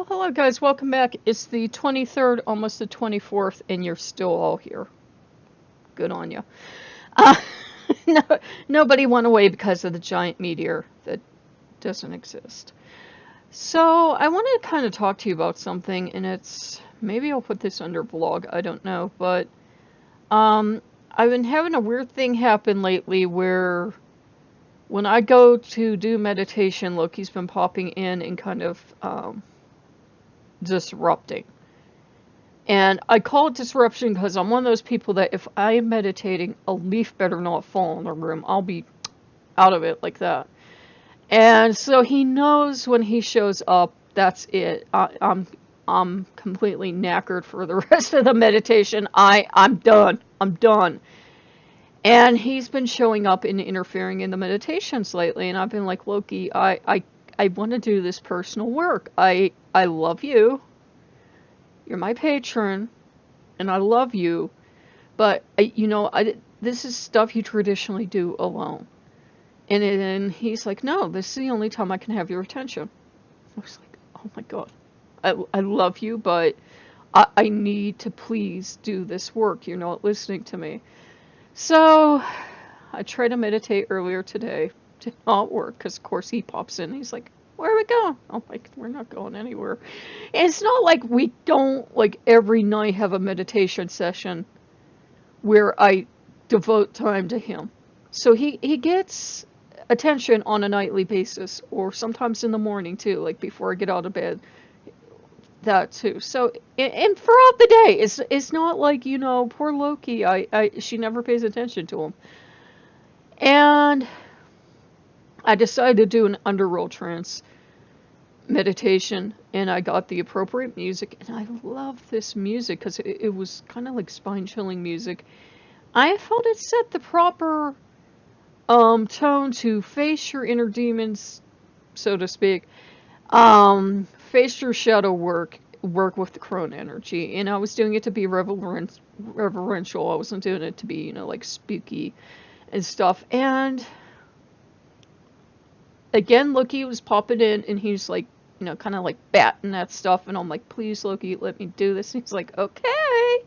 Well, hello guys, welcome back. It's the 23rd, almost the 24th, and you're still all here. Good on you. Uh, no, nobody went away because of the giant meteor that doesn't exist. So, I wanted to kind of talk to you about something, and maybe I'll put this under vlog, I don't know, but, I've been having a weird thing happen lately where when I go to do meditation, Loki's been popping in and kind of, disrupting. And I call it disruption because I'm one of those people that if I am meditating, a leaf better not fall in the room. I'll be out of it like that. And so he knows when he shows up, that's it. I'm completely knackered for the rest of the meditation. I'm done. I'm done. And he's been showing up and interfering in the meditations lately, and I've been like, Loki, I want to do this personal work. I love you. You're my patron, and I love you, but this is stuff you traditionally do alone. And he's like, no, this is the only time I can have your attention. I was like, oh my god, I love you, but I need to please do this work. You're not listening to me. So I tried to meditate earlier today. Did not work because, of course, he pops in. He's like, where are we going? I'm like, we're not going anywhere. And it's not like we don't, like, every night have a meditation session where I devote time to him. So he gets attention on a nightly basis, or sometimes in the morning, too, like before I get out of bed. That, too. So, and throughout the day, it's not like, poor Loki, she never pays attention to him. And I decided to do an underworld trance meditation, and I got the appropriate music, and I love this music because it was kind of like spine-chilling music. I felt it set the proper tone to face your inner demons, so to speak, face your shadow work with the crone energy, and I was doing it to be reverential. I wasn't doing it to be, like spooky and stuff. And again, Loki was popping in, and he's like, kind of like batting that stuff, and I'm like, please, Loki, let me do this. And he's like, okay.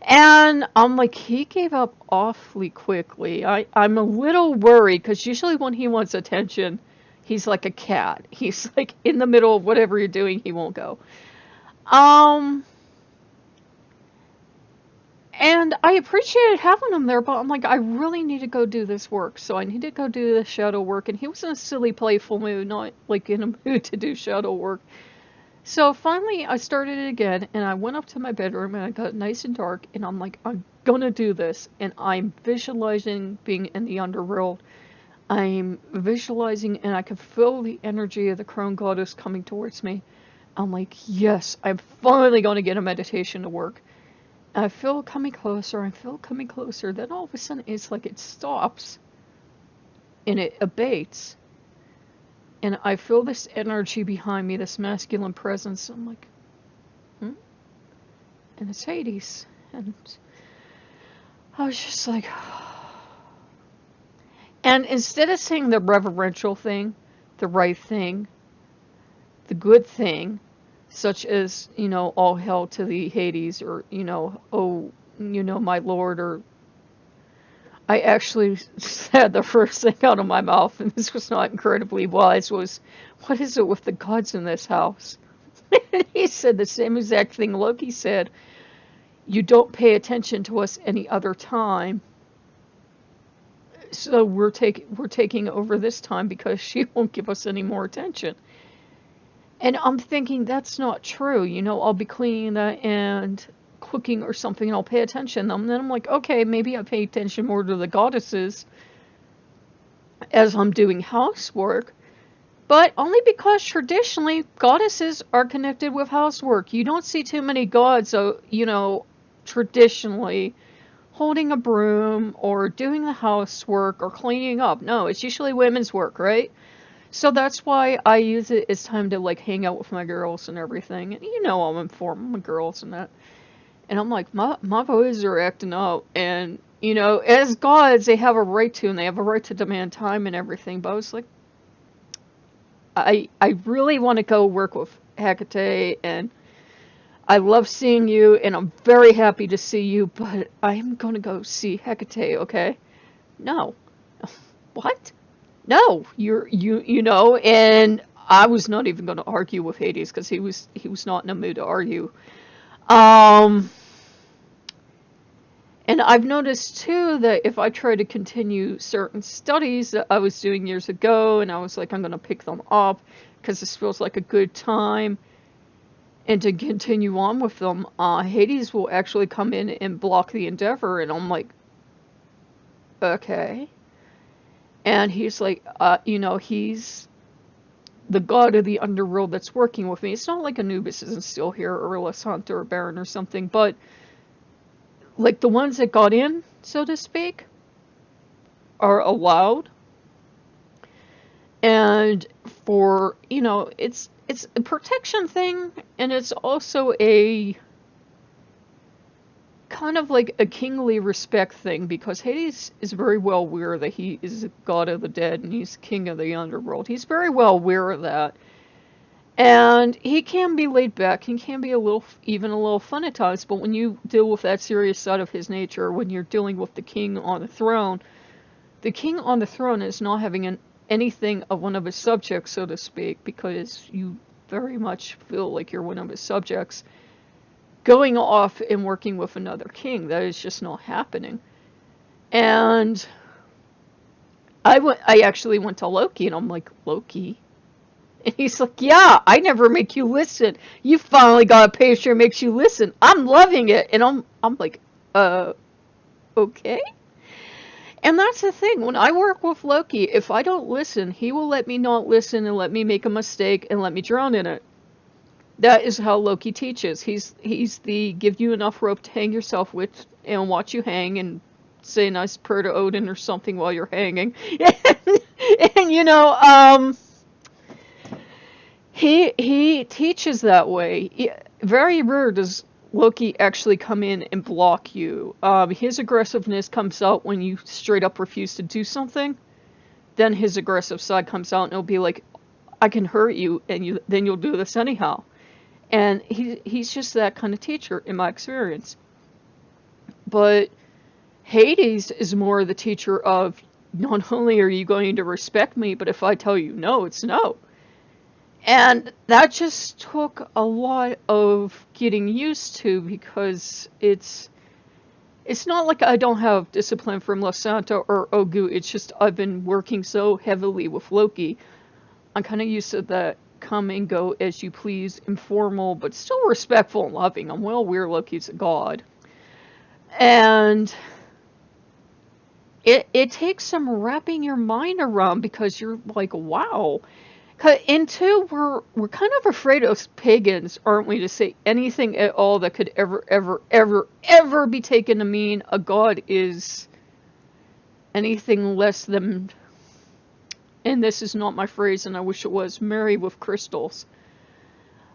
And I'm like, he gave up awfully quickly. I'm a little worried, because usually when he wants attention, he's like a cat. He's like in the middle of whatever you're doing, he won't go. And I appreciated having him there, but I'm like, I really need to go do this work. So I need to go do the shadow work. And he was in a silly, playful mood, not like in a mood to do shadow work. So finally, I started it again, and I went up to my bedroom, and I got nice and dark, and I'm like, I'm gonna do this. And I'm visualizing being in the underworld. I'm visualizing, and I can feel the energy of the crone goddess coming towards me. I'm like, yes, I'm finally going to get a meditation to work. I feel it coming closer, I feel it coming closer, then all of a sudden it's like it stops, and it abates, and I feel this energy behind me, this masculine presence. I'm like, and it's Hades, and I was just like, and instead of saying the reverential thing, the right thing, the good thing, such as, all hail to the Hades, or, oh, my lord, or I actually said the first thing out of my mouth, and this was not incredibly wise, was, what is it with the gods in this house? And he said the same exact thing Loki said, you don't pay attention to us any other time, so we're taking over this time because she won't give us any more attention. And I'm thinking, that's not true. I'll be cleaning that and cooking or something, and I'll pay attention. And then I'm like, okay, maybe I pay attention more to the goddesses as I'm doing housework. But only because traditionally, goddesses are connected with housework. You don't see too many gods, traditionally holding a broom or doing the housework or cleaning up. No, it's usually women's work, right? So that's why I use it as time to, like, hang out with my girls and everything. And I'm informing my girls and that. And I'm like, my boys are acting up. And, as gods, they have a right to, and they have a right to demand time and everything. But I was like, I really want to go work with Hecate, and I love seeing you, and I'm very happy to see you, but I'm gonna go see Hecate, okay? No. What? No, and I was not even gonna argue with Hades because he was not in a mood to argue. Um, and I've noticed too that if I try to continue certain studies that I was doing years ago, and I was like, I'm gonna pick them up because this feels like a good time, and to continue on with them, Hades will actually come in and block the endeavor, and I'm like, okay. And he's like, he's the god of the underworld that's working with me. It's not like Anubis isn't still here, or Lasanta or Baron or something, but like the ones that got in, so to speak, are allowed. And for, it's a protection thing, and it's also a kind of like a kingly respect thing, because Hades is very well aware that he is a god of the dead and he's king of the underworld. He's very well aware of that. And he can be laid back, he can be even a little fun at times, but when you deal with that serious side of his nature, when you're dealing with the king on the throne is not having anything of one of his subjects, so to speak, because you very much feel like you're one of his subjects, going off and working with another king. That is just not happening. And I actually went to Loki, and I'm like, Loki? And he's like, yeah, I never make you listen. You finally got a page that makes you listen. I'm loving it. And I'm like, okay? And that's the thing. When I work with Loki, if I don't listen, he will let me not listen and let me make a mistake and let me drown in it. That is how Loki teaches. He's the give you enough rope to hang yourself with and watch you hang and say a nice prayer to Odin or something while you're hanging. And he teaches that way. Very rare does Loki actually come in and block you. His aggressiveness comes out when you straight up refuse to do something. Then his aggressive side comes out, and it'll be like, I can hurt you, and then you'll do this anyhow. And he's just that kind of teacher, in my experience. But Hades is more the teacher of, not only are you going to respect me, but if I tell you no, it's no. And that just took a lot of getting used to, because it's not like I don't have discipline from Lasanta or Ogu. It's just I've been working so heavily with Loki. I'm kind of used to that come and go as you please, informal, but still respectful and loving. I'm well aware Loki's a god. And it takes some wrapping your mind around, because you're like, wow. And two, we're kind of afraid of pagans, aren't we, to say anything at all that could ever be taken to mean a god is anything less than, and this is not my phrase and I wish it was, marry with crystals.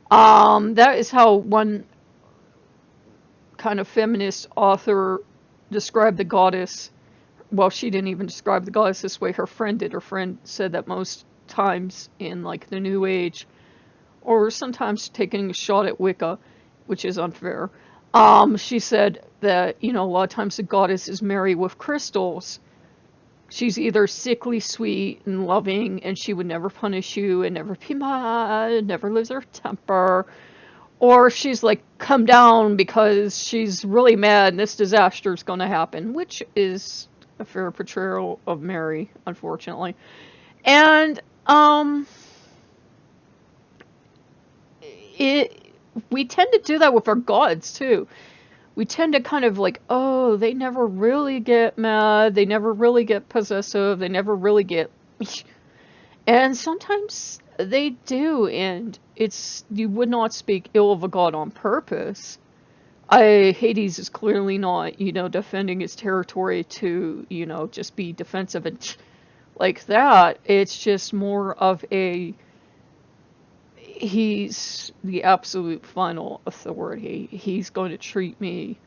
That is how one kind of feminist author described the goddess. Well, she didn't even describe the goddess this way, her friend did. Her friend said that most times in like the New Age, or sometimes taking a shot at Wicca, which is unfair, she said that, a lot of times the goddess is married with crystals. She's either sickly sweet and loving, and she would never punish you and never be mad, never lose her temper, or she's like come down because she's really mad and this disaster is going to happen, which is a fair portrayal of Mary, unfortunately. And we tend to do that with our gods too. We tend to kind of like, oh, they never really get mad, they never really get possessive, they never really get... And sometimes they do, and you would not speak ill of a god on purpose. Hades is clearly not, defending his territory to, just be defensive and like that. It's just more of he's the absolute final authority. He's going to treat me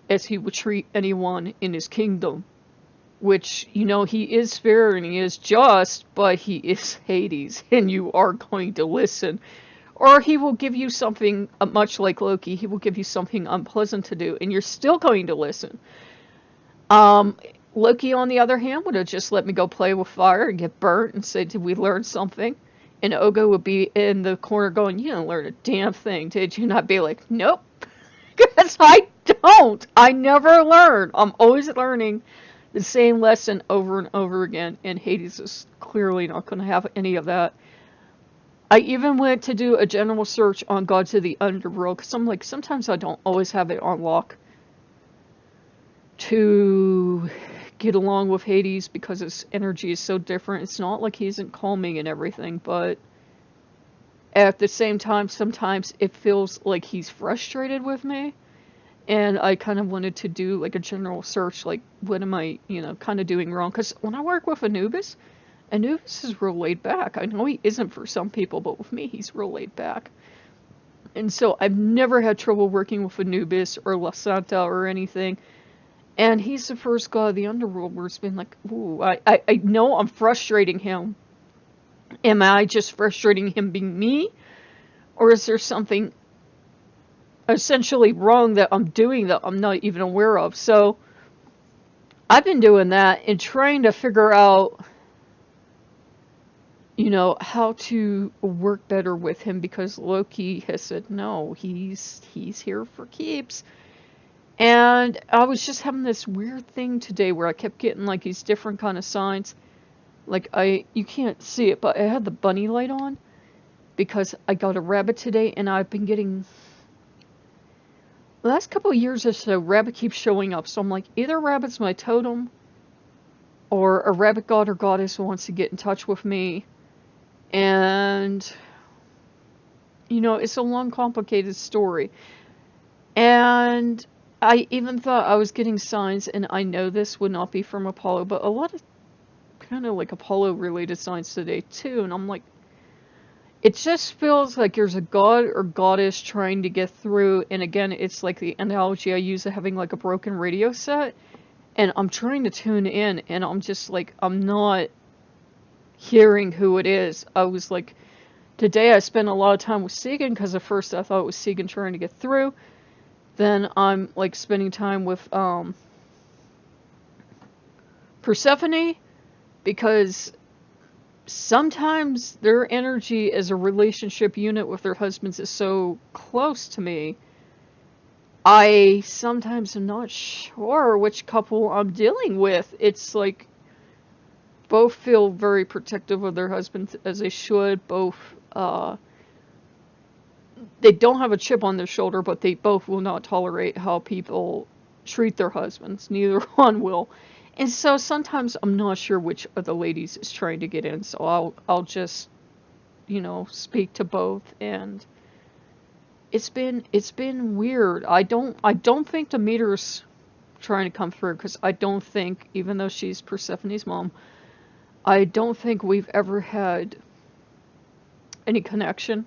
as he would treat anyone in his kingdom, which, he is fair and he is just, but he is Hades, and you are going to listen, Or he will give you something, much like Loki, he will give you something unpleasant to do, and you're still going to listen. Um, Loki, on the other hand, would have just let me go play with fire and get burnt and say, did we learn something? And Ogo would be in the corner going, you didn't learn a damn thing, did you? And I'd be like, nope, because I don't. I never learn. I'm always learning the same lesson over and over again, and Hades is clearly not going to have any of that. I even went to do a general search on Gods of the Underworld, because I'm like, sometimes I don't always have it on lock to get along with Hades, because his energy is so different. It's not like he isn't calming and everything, but at the same time, sometimes it feels like he's frustrated with me. And I kind of wanted to do like a general search, like, what am I, kind of doing wrong? Because when I work with Anubis is real laid back. I know he isn't for some people, but with me, he's real laid back. And so I've never had trouble working with Anubis or La Santa or anything. And he's the first god of the underworld where it's been like, ooh, I know I'm frustrating him. Am I just frustrating him being me? Or is there something essentially wrong that I'm doing that I'm not even aware of? So I've been doing that and trying to figure out, how to work better with him, because Loki has said, no, he's here for keeps. And I was just having this weird thing today where I kept getting like these different kind of signs. Like you can't see it, but I had the bunny light on because I got a rabbit today, and I've been getting, the last couple of years or so, rabbit keeps showing up. So I'm like, either rabbit's my totem, or a rabbit god or goddess wants to get in touch with me. And, it's a long, complicated story. And I even thought I was getting signs, and I know this would not be from Apollo, but a lot of kind of like Apollo-related signs today, too. And I'm like, it just feels like there's a god or goddess trying to get through. And again, it's like the analogy I use of having like a broken radio set. And I'm trying to tune in, and I'm just like, I'm not hearing who it is. I was like, today I spent a lot of time with Segan, because at first I thought it was Segan trying to get through. Then I'm like spending time with Persephone, because sometimes their energy as a relationship unit with their husbands is so close to me. I sometimes am not sure which couple I'm dealing with. It's like both feel very protective of their husbands, as they should. Both, they don't have a chip on their shoulder, but they both will not tolerate how people treat their husbands. Neither one will. And so sometimes I'm not sure which of the ladies is trying to get in, so I'll just, speak to both. And it's been weird. I don't think Demeter's trying to come through, because I don't think, even though she's Persephone's mom, I don't think we've ever had any connection.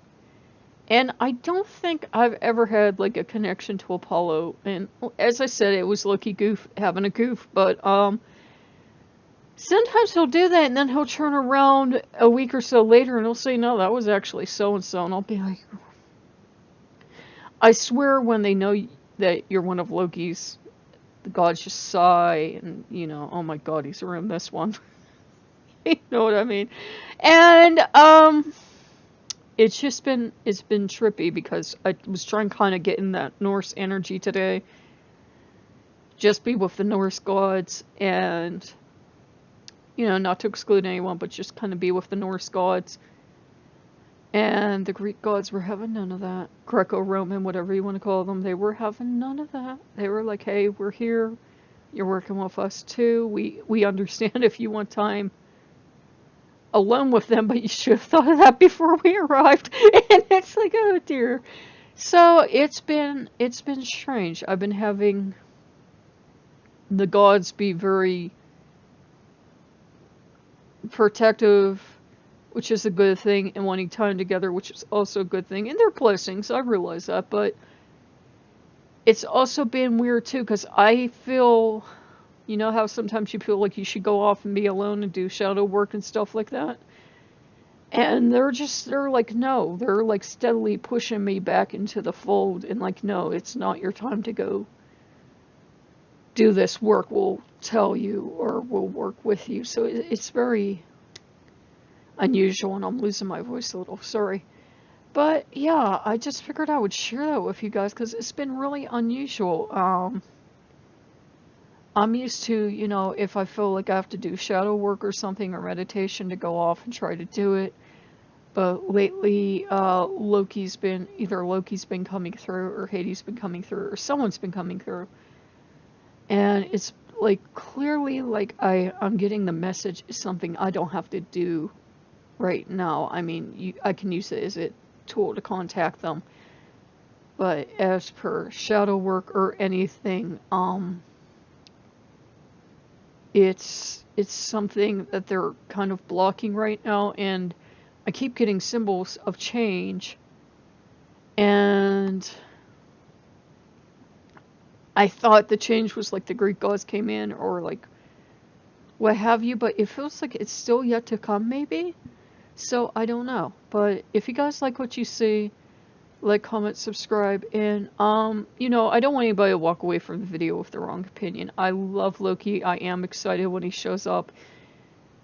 And I don't think I've ever had like a connection to Apollo. And as I said, it was Loki having a goof, but sometimes he'll do that, and then he'll turn around a week or so later and he'll say, no, that was actually so and so. And I'll be like, I swear, when they know that you're one of Loki's, the gods just sigh and, oh my god, he's around this one. You know what I mean? And it's been trippy, because I was trying to kind of get in that Norse energy today. Just be with the Norse gods, and, not to exclude anyone, but just kind of be with the Norse gods. And the Greek gods were having none of that. Greco-Roman, whatever you want to call them, they were having none of that. They were like, hey, we're here. You're working with us too. We understand if you want time alone with them, but you should have thought of that before we arrived. And it's like, oh dear. So it's been strange. I've been having the gods be very protective, which is a good thing, and wanting time together, which is also a good thing. And they're blessings, I realize that, but it's also been weird too, because I feel, how sometimes you feel like you should go off and be alone and do shadow work and stuff like that. And they're like, no, they're like steadily pushing me back into the fold and like, no, it's not your time to go do this work. We'll tell you or we'll work with you. So it's very unusual, and I'm losing my voice a little, sorry. But yeah, I just figured I would share that with you guys because it's been really unusual. I'm used to, you know, if I feel like I have to do shadow work or something or meditation, to go off and try to do it. But lately, Loki's been coming through, or Hades been coming through, or someone's been coming through. And it's like clearly like I'm getting the message is something I don't have to do right now. I mean, I can use it as a tool to contact them. But as per shadow work or anything, it's something that they're kind of blocking right now, and I keep getting symbols of change, and I thought the change was like the Greek gods came in or like what have you, but it feels like it's still yet to come maybe. So I don't know. But if you guys like what you see, like, comment, subscribe, and you know, I don't want anybody to walk away from the video with the wrong opinion. I love Loki. I am excited when he shows up.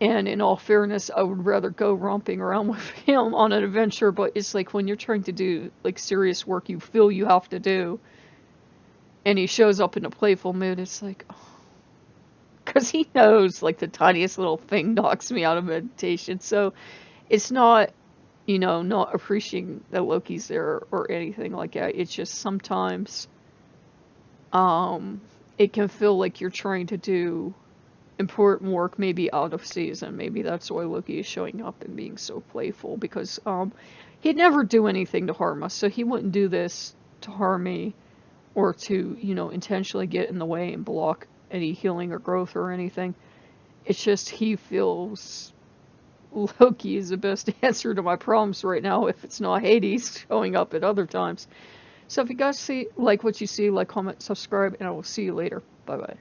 And in all fairness, I would rather go romping around with him on an adventure, but it's like when you're trying to do like serious work you feel you have to do, and he shows up in a playful mood, it's like, oh. Because he knows like the tiniest little thing knocks me out of meditation. So it's not, you know, not appreciating that Loki's there or anything like that. It's just sometimes it can feel like you're trying to do important work maybe out of season. Maybe that's why Loki is showing up and being so playful, because he'd never do anything to harm us, so he wouldn't do this to harm me or to, you know, intentionally get in the way and block any healing or growth or anything. It's just he feels Loki is the best answer to my problems right now, if it's not Hades showing up at other times. So if you guys like what you see, like, comment, subscribe, and I will see you later. Bye bye.